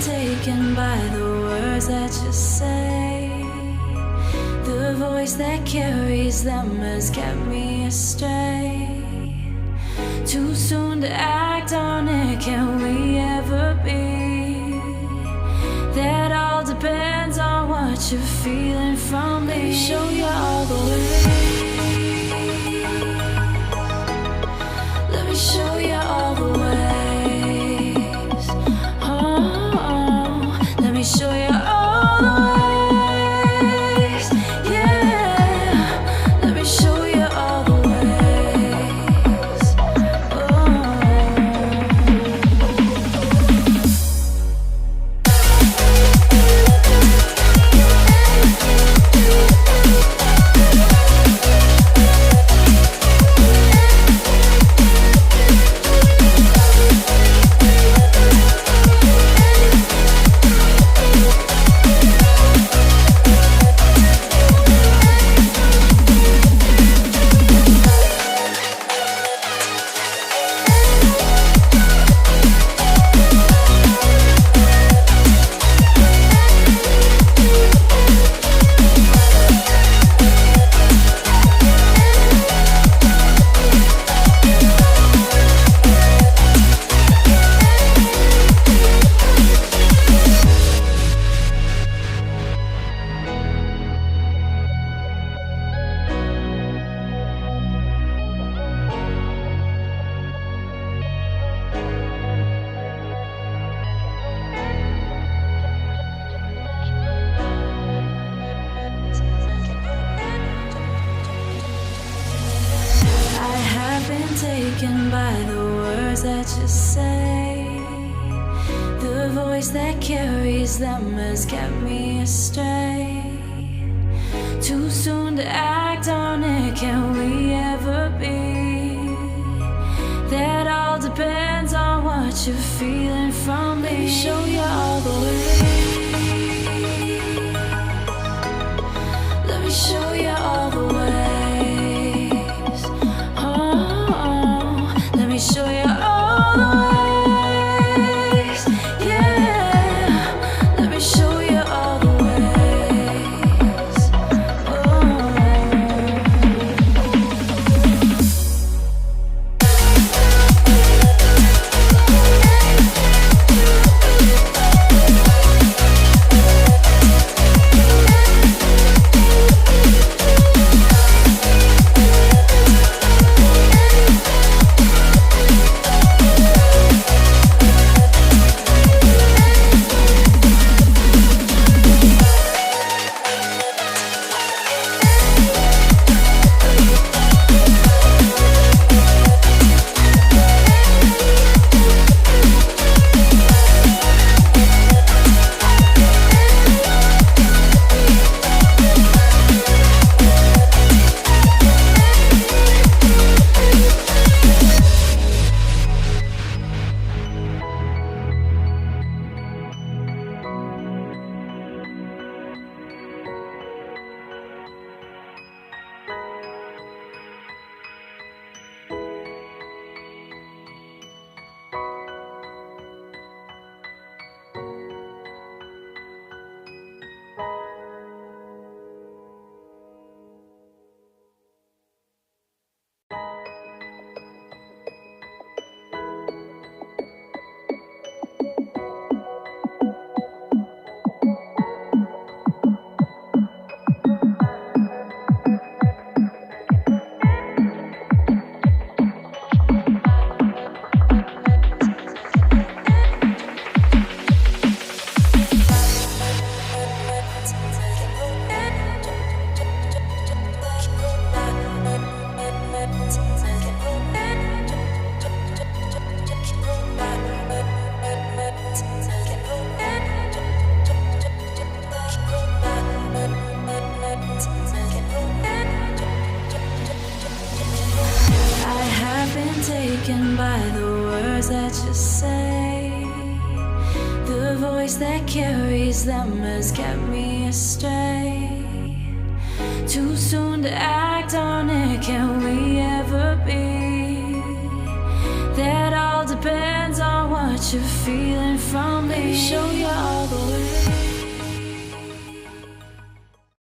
taken by the words that you say. The voice that carries them has kept me astray. Too soon to act on it, can we ever be? That all depends on what you're feeling from me. Let me show you all the way. Let me show you all the ways. Oh, let me show you all the ways. Yeah, let me show you all the ways. Oh. Taken by the words that you say. The voice that carries them has kept me astray. Too soon to act on it, can we ever be? That all depends on what you're feeling from me. Let me show you all the way. Let me show you all the way. Let me show you all the ways. Yeah, let me show you all the ways. Oh. Taken by the words that you say. The voice that carries them has kept me astray. Too soon to act on it, can we ever be? That all depends on what you're feeling from me. Show you all the way.